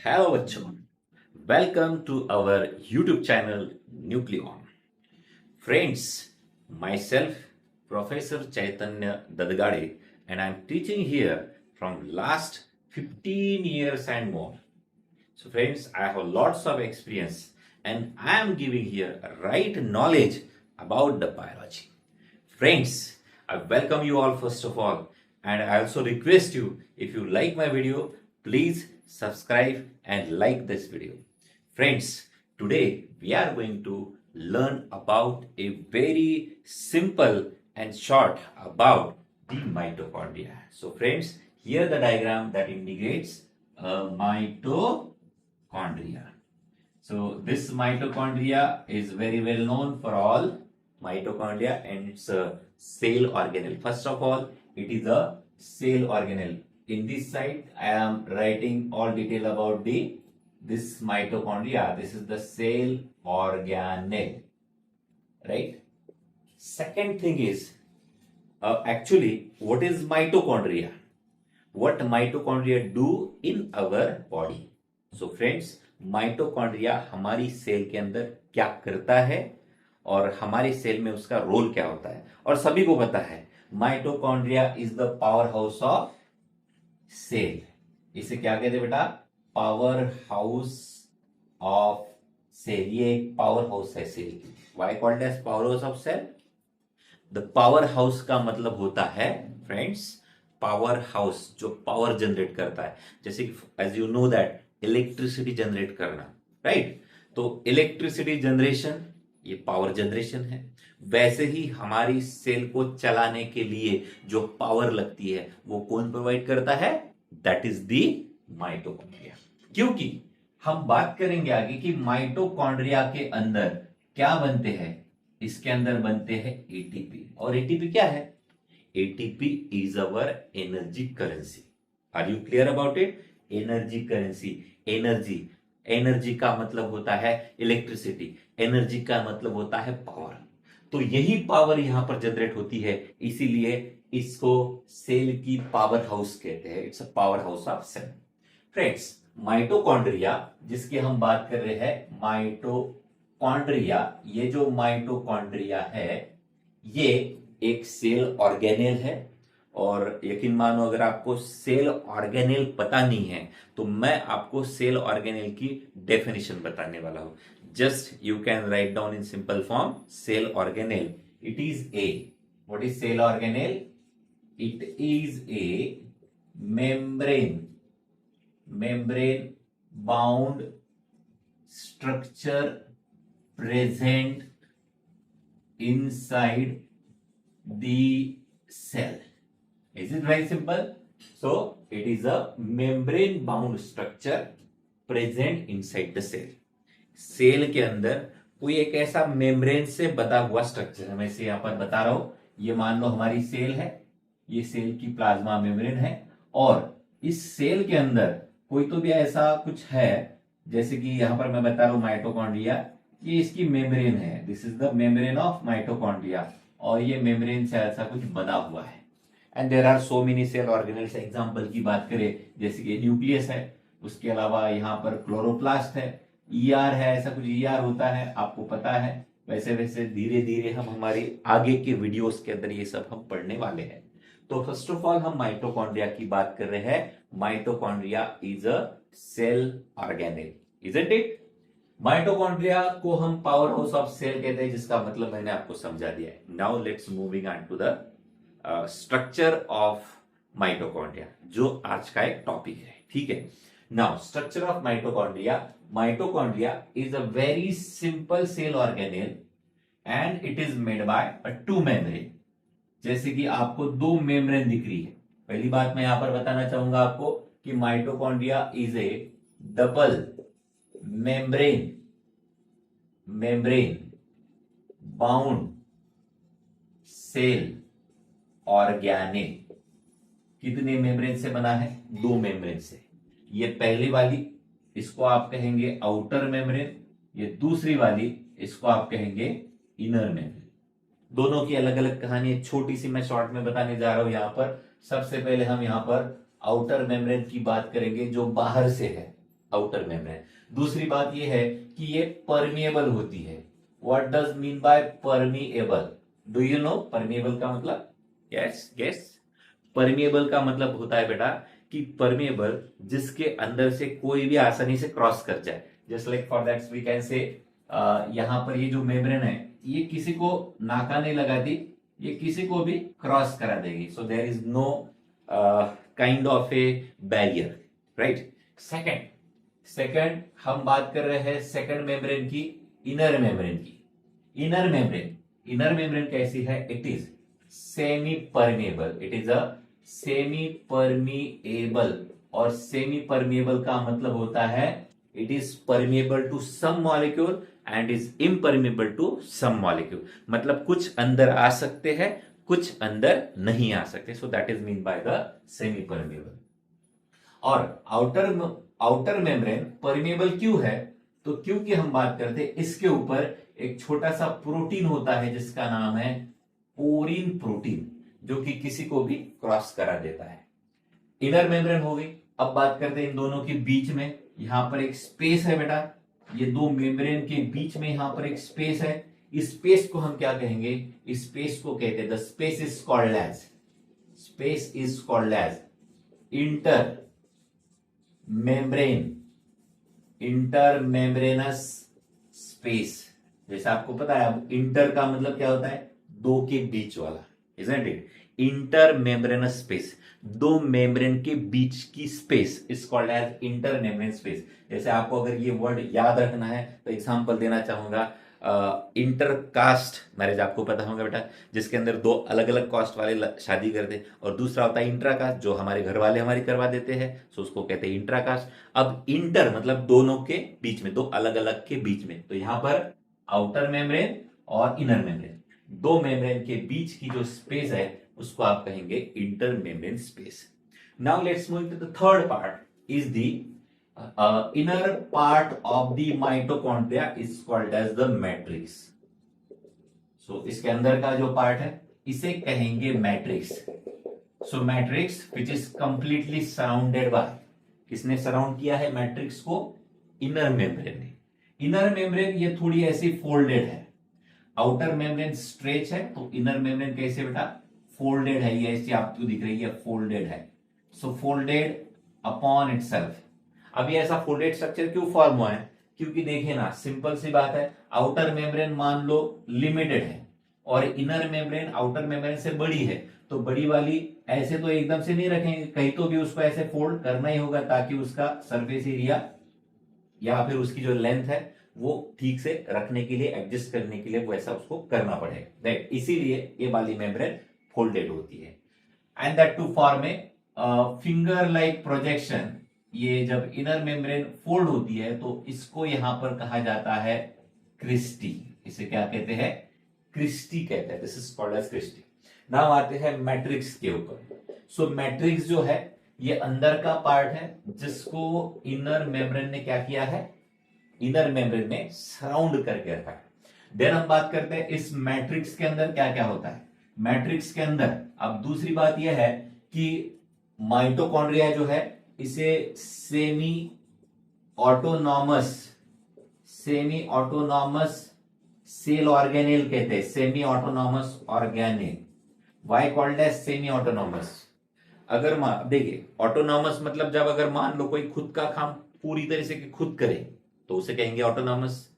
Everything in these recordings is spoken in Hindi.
Hello बच्चों, welcome to our YouTube channel Nucleon. Friends, myself Professor Chaitanya Dadgade and I'm teaching here from last 15 years and more. So friends, I have lots of experience and I am giving here right knowledge about the biology. Friends, I welcome you all first of all, and I also request you if you like my video, please subscribe and like this video. Friends, today we are going to learn about a very simple and short about the mitochondria. So friends, here the diagram that indicates a mitochondria. So this mitochondria is very well known for all mitochondria and it's a cell organelle. First of all, it is a cell organelle. In this side, I am writing all detail about this mitochondria. This is the cell organelle, right? Second thing is actually what is mitochondria? What mitochondria do in our body? So friends, mitochondria हमारी सेल के अंदर क्या करता है और हमारे सेल में उसका रोल क्या होता है, और सभी को पता है mitochondria is the power house of cell. इसे क्या कहते हैं बेटा? Power house of cell. ये एक पावर हाउस है सेल की. Why called as power house of cell? The power house का मतलब होता है फ्रेंड्स पावर हाउस जो पावर जनरेट करता है. जैसे कि as you know that electricity generate करना, राइट? तो इलेक्ट्रिसिटी जनरेशन ये पावर जनरेशन है. वैसे ही हमारी सेल को चलाने के लिए जो पावर लगती है वो कौन प्रोवाइड करता है? That is the mitochondria. क्योंकि हम बात करेंगे आगे कि माइटोकॉन्ड्रिया के अंदर क्या बनते हैं. इसके अंदर बनते हैं एटीपी. और एटीपी क्या है? ATP is our energy currency. Are you clear about it? Energy currency. Energy का मतलब होता है इलेक्ट्रिसिटी. एनर्जी का मतलब होता है पावर. तो यही पावर यहां पर जनरेट होती है, इसीलिए इसको सेल की पावर हाउस कहते हैं. It's a power house of cell. Friends, mitochondria जिसकी हम बात कर रहे हैं, माइटोकॉन्ड्रिया, ये जो माइटोकॉन्ड्रिया है ये एक सेल ऑर्गेनेल है. और यकीन मानो अगर आपको सेल ऑर्गेनेल पता नहीं है तो मैं आपको सेल ऑर्गेनेल की डेफिनेशन बताने वाला हूं. Just you can write down in simple form cell organelle. It is a, what is cell organelle? It is a membrane bound structure present inside the cell. Is it very simple? So it is a membrane bound structure present inside the cell. Cell के अंदर कोई एक ऐसा मेम्ब्रेन से बना हुआ स्ट्रक्चर है. मैं इसे यहां पर बता रहा हूं. ये मान लो हमारी सेल है, ये सेल की प्लाज्मा मेम्ब्रेन है, और इस सेल के अंदर कोई तो भी ऐसा कुछ है. जैसे कि यहां पर मैं बता रहा हूं माइटोकॉन्ड्रिया, ये इसकी मेम्ब्रेन है. This is the membrane of mitochondria, और ये मेम्ब्रेन से ऐसा कुछ बना हुआ है. And there are so many cell organelles. Example की बात करें जैसे कि न्यूक्लियस है, उसके अलावा यहाँ पर क्लोरोप्लास्ट है, ईआर है, ऐसा कुछ ईआर होता है, आपको पता है. वैसे वैसे धीरे धीरे हम हमारे आगे के वीडियोस के अंदर ये सब हम पढ़ने वाले हैं. तो फर्स्ट ऑफ ऑल हम माइटोकॉन्ड्रिया की बात कर रहे हैं. Mitochondria is a cell organelle, isn't it? Mitochondria को हम पावर हाउस ऑफ सेल कहते हैं, जिसका मतलब मैंने आपको समझा दिया है. Now let's moving on to the structure of mitochondria, जो आज का एक टॉपिक है. ठीक है. Now structure of mitochondria. Mitochondria is a very simple cell organelle and it is made by two membrane. जैसे कि आपको दो मेम्ब्रेन दिख रही है. पहली बात मैं यहां पर बताना चाहूंगा आपको कि mitochondria is a double membrane bound cell organelle. कितने मेम्ब्रेन से बना है? दो मेम्ब्रेन से. ये पहली वाली इसको आप कहेंगे आउटर मेम्ब्रेन, ये दूसरी वाली इसको आप कहेंगे इनर मेम्ब्रेन. दोनों की अलग अलग कहानी छोटी सी मैं शॉर्ट में बताने जा रहा हूं. यहां पर सबसे पहले हम यहां पर आउटर मेम्ब्रेन की बात करेंगे जो बाहर से है. Outer membrane. दूसरी बात यह है कि ये परमिएबल होती है। What does mean by permeable? Do you know permeable का मतलब? Yes guess. परमिएबल का मतलब होता है बेटा कि परमिएबल जिसके अंदर से कोई भी आसानी से क्रॉस कर जाए। Just like for that we can say यहां पर ये जो मेम्ब्रेन है ये किसी को नाका नहीं लगाती, ये किसी को भी क्रॉस करा देगी। So there is no kind of a barrier, right. Second हम बात कर रहे हैं सेकंड मेम्ब्रेन की, इनर मेम्ब्रेन की। इनर मेम्ब्रेन कैसी है? It is semi permeable. It is a semi permeable. और सेमी परमिएबल का मतलब होता है it is permeable to some molecule and is impermeable to some molecule. मतलब कुछ अंदर आ सकते हैं, कुछ अंदर नहीं आ सकते। So that is mean by the semi permeable. और आउटर मेम्ब्रेन परमिएबल क्यों है? तो क्योंकि हम बात करते हैं इसके ऊपर एक छोटा सा प्रोटीन होता है जिसका नाम है पोरीन प्रोटीन, जो कि किसी को भी क्रॉस करा देता है। इनर मेम्ब्रेन हो गई। अब बात करते हैं इन दोनों के बीच में, यहां पर एक स्पेस है बेटा, ये दो मेम्ब्रेन के बीच में यहां पर एक स्पेस है। इस स्पेस को हम क्या कहेंगे? इस स्पेस को कहते हैं the space is called as intermembranous space. जैसे आपको पता है, अब इंटर का मतलब क्या होता है? दो के बीच वाला, इजंट इट? इंटरमेम्ब्रेनस स्पेस, दो मेम्ब्रेन के बीच की space is called as intermembrane space. जैसे आपको अगर ये वर्ड याद रखना है तो एग्जांपल देना चाहूंगा, इंटरकास्ट मैरिज आपको पता होगा बेटा, जिसके अंदर दो अलग अलग कास्ट वाले शादी करते हैं। और दूसरा होता है इंट्राकास्ट, जो हमारे घर वाले हमारी करवा देते हैं, सो उसको कहते हैं इंट्राकास्ट। अब इंटर मतलब दोनों के बीच में, दो अलग अलग के बीच में। तो यहां पर आउटर मेम्ब्रेन और इनर मेम्ब्रेन, दो मेम्ब्रेन के बीच की जो स्पेस है उसको आप कहेंगे intermembrane space. Now let's move to the third part, is the inner part of the mitochondria is called as the matrix. So इसके अंदर का जो पार्ट है इसे कहेंगे matrix. So matrix which is completely surrounded by, किसने सराउंड किया है मैट्रिक्स को? इनर मेम्ब्रेन ने। इनर मेम्ब्रेन ये थोड़ी ऐसी फोल्डेड है, आउटर मेम्ब्रेन स्ट्रेच है, तो इनर मेम्ब्रेन कैसे बेटा? फोल्डेड है, ये ऐसी आपको दिख रही है, फोल्डेड है। सो फोल्डेड अपॉन इटसेल्फ। अब ये ऐसा फोल्डेड स्ट्रक्चर क्यों फॉर्म हुआ है? क्योंकि देखिए ना, सिंपल सी बात है, आउटर मेम्ब्रेन मान लो लिमिटेड है और इनर मेम्ब्रेन आउटर मेम्ब्रेन से बड़ी है, तो बड़ी वाली ऐसे तो एकदम से नहीं रखेंगे, कहीं तो भी उसको ऐसे फोल्ड करना ही होगा ताकि उसका सरफेस एरिया या फिर उसकी जो लेंथ है वो ठीक से रखने के लिए, एडजस्ट करने के लिए वो ऐसा उसको करना पड़ेगा। इसीलिए ये वाली मेम्ब्रेन फोल्डेड होती है। And that to form a finger like projection. ये जब इनर मेम्ब्रेन फोल्ड होती है तो इसको यहां पर कहा जाता है क्रिस्टी। इसे क्या कहते हैं? क्रिस्टी कहते हैं। This is called as cristae. Now आते हैं मैट्रिक्स के ऊपर। सो मैट्रिक्स जो है ये अंदर का पार्ट है जिसको इनर मेम्ब्रेन ने क्या किया है? इनर मेम्ब्रेन ने सराउंड करके रखा है। देन हम बात करते हैं इस मैट्रिक्स के अंदर क्या क्या होता है। मैट्रिक्स के अंदर अब दूसरी बात यह है कि माइटोकॉन्ड्रिया जो है इसे सेमी ऑटोनॉमस सेल ऑर्गेनेल कहते हैं। Semi autonomous organelle. Why called as semi autonomous? अगर देखिए, ऑटोनॉमस मतलब जब अगर मान लो कोई खुद का काम पूरी तरह से खुद करे तो उसे कहेंगे ऑटोनॉमस,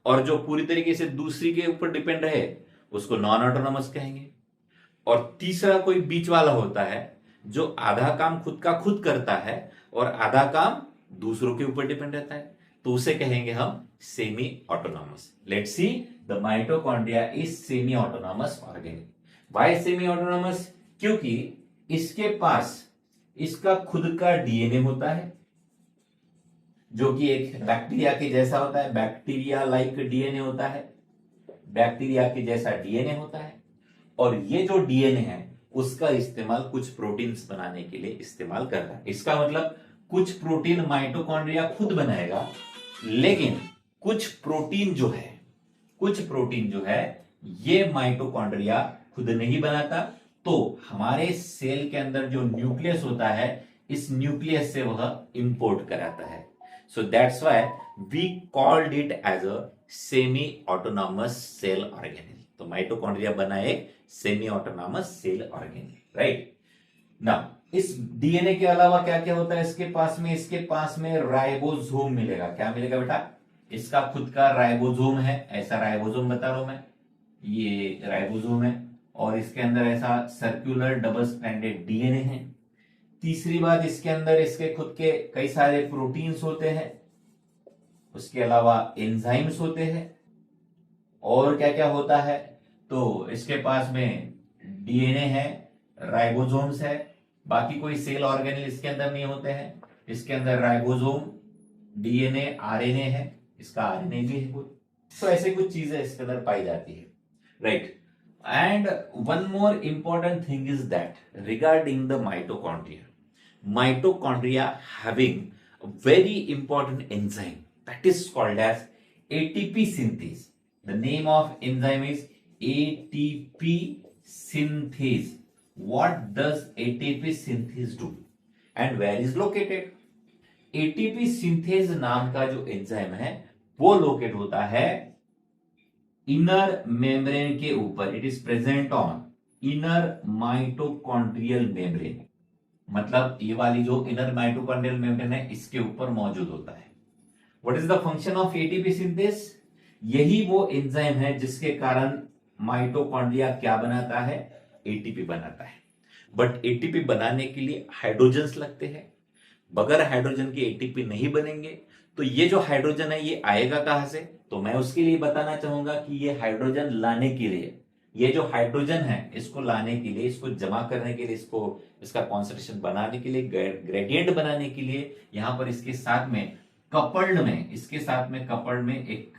और जो पूरी तरीके से दूसरी के ऊपर डिपेंड रहे उसको नॉन ऑटोनॉमस कहेंगे। और तीसरा कोई बीच वाला होता है जो आधा काम खुद का खुद करता है और आधा काम दूसरों के ऊपर डिपेंड रहता है, तो उसे कहेंगे हम semi autonomous. Let's see, the mitochondria is semi autonomous organelle. Why semi autonomous? क्योंकि इसके पास इसका खुद का डीएनए होता है जो कि एक बैक्टीरिया के जैसा होता है, बैक्टीरिया लाइक डीएनए होता है, बैक्टीरिया के जैसा डीएनए होता है। और ये जो डीएनए है उसका इस्तेमाल कुछ प्रोटीन्स बनाने के लिए इस्तेमाल करता है। इसका मतलब कुछ प्रोटीन माइटोकॉन्ड्रिया खुद बनाएगा, लेकिन कुछ प्रोटीन जो है ये माइटोकॉन्ड्रिया खुद नहीं बनाता। तो हमारे सेल के अंदर जो न्यूक्लियस होता है, इस न्यूक्लियस से वह इंपोर्ट कराता है। So that's why we called it as a semi-autonomous cell organelle. तो माइटोकॉन्ड्रिया बना एक semi autonomous cell organelle, right. Now इस डीएनए के अलावा क्या क्या होता है इसके पास में राइबोसोम मिलेगा। क्या मिलेगा बेटा? इसका खुद का राइबोसोम है, ऐसा राइबोसोम बता रहा हूं मैं, ये राइबोसोम है, और इसके अंदर ऐसा सर्कुलर डबल स्ट्रैंडेड डीएनए है। तीसरी बात, इसके अंदर इसके खुद के कई सारे प्रोटीन्स होते हैं, उसके अलावा एंजाइम्स होते हैं, और क्या क्या होता है, तो इसके पास में डीएनए है, राइबोसोम्स है, बाकी कोई सेल ऑर्गेनेल इसके अंदर नहीं होते हैं। इसके अंदर राइबोसोम, डीएनए, आरएनए है, इसका आरएनए भी है कुछ, तो ऐसे कुछ चीजें इसके अंदर पाई जाती है, right. And one more important thing is that regarding the mitochondria having a very important enzyme that is called as ATP synthase. The name of enzyme is ATP synthase. What does ATP synthase do and where is located? ATP synthase नाम का जो एंजाइम है वो लोकेट होता है इनर मेम्ब्रेन के ऊपर। It is present on inner mitochondrial membrane, मतलब ये वाली जो इनर माइटोकॉन्ड्रियल मेम्ब्रेन है इसके ऊपर मौजूद होता है। What is the function of ATP synthase? यही वो एंजाइम है जिसके कारण माइटोकॉन्ड्रिया क्या बनाता है? एटीपी बनाता है। बट एटीपी बनाने के लिए हाइड्रोजन्स लगते हैं। बगैर हाइड्रोजन के एटीपी नहीं बनेंगे। तो ये जो हाइड्रोजन है ये आएगा कहां से? तो मैं उसके लिए बताना चाहूंगा कि ये हाइड्रोजन लाने के लिए, ये जो हाइड्रोजन है इसको लाने के लिए, इसको जमा करने के लिए, इसको इसका कॉन्सेंट्रेशन बनाने के लिए, ग्रेडियंट बनाने के लिए, यहां पर इसके साथ में कपल्ड में एक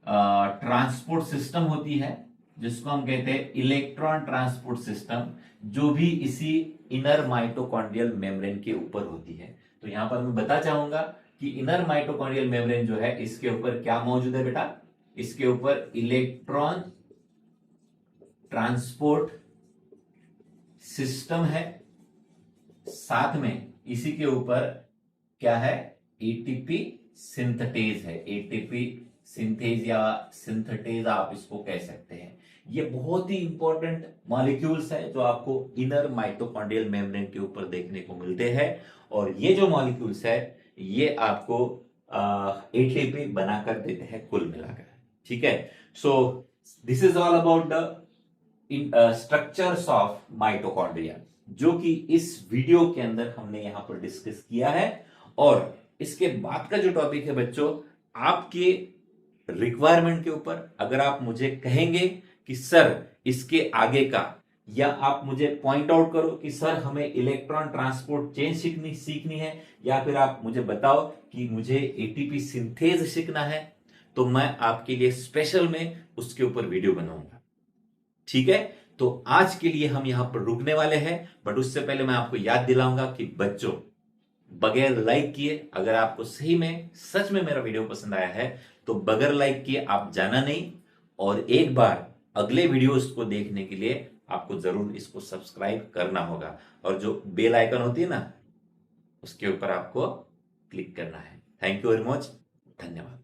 ट्रांसपोर्ट सिस्टम होती है जिसको हम कहते हैं इलेक्ट्रॉन ट्रांसपोर्ट सिस्टम, जो भी इसी इनर माइटोकॉन्ड्रियल मेम्ब्रेन के ऊपर होती है। तो यहां पर मैं बता चाहूंगा कि इनर माइटोकॉन्ड्रियल मेम्ब्रेन जो है इसके ऊपर क्या मौजूद है बेटा? इसके ऊपर इलेक्ट्रॉन ट्रांसपोर्ट सिस्टम है, साथ में इसी के ऊपर क्या है? एटीपी सिंथेटेज है। एटीपी सिंथेज या सिंथेटेज आप इसको कह सकते हैं। ये बहुत ही इंपॉर्टेंट मॉलिक्यूल्स है जो आपको इनर माइटोकॉन्ड्रियल मेम्ब्रेन के ऊपर देखने को मिलते हैं, और ये जो मॉलिक्यूल्स है ये आपको एटीपी बनाकर देते हैं कुल मिलाकर, ठीक है। So this is all about the structures of mitochondria, जो कि इस वीडियो के अंदर हमने यहां पर डिस्कस किया है। और इसके बाद का जो टॉपिक है बच्चों, आपके रिक्वायरमेंट के ऊपर अगर आप मुझे कहेंगे कि सर इसके आगे का, या आप मुझे पॉइंट आउट करो कि सर हमें इलेक्ट्रॉन ट्रांसपोर्ट चेन सीखनी है, या फिर आप मुझे बताओ कि मुझे एटीपी सिंथेज सीखना है, तो मैं आपके लिए स्पेशल में उसके ऊपर वीडियो बनाऊंगा, ठीक है। तो आज के लिए हम यहां पर रुकने वाले हैं, बट उससे पहले मैं आपको याद दिलाऊंगा कि बच्चों, बगैर लाइक किए, अगर आपको सही में सच में मेरा वीडियो पसंद आया है तो बगैर लाइक किए आप जाना नहीं, और एक बार अगले वीडियोस को देखने के लिए आपको जरूर इसको सब्सक्राइब करना होगा, और जो बेल आइकन होती है ना उसके ऊपर आपको क्लिक करना है। थैंक यू वेरी मच, धन्यवाद।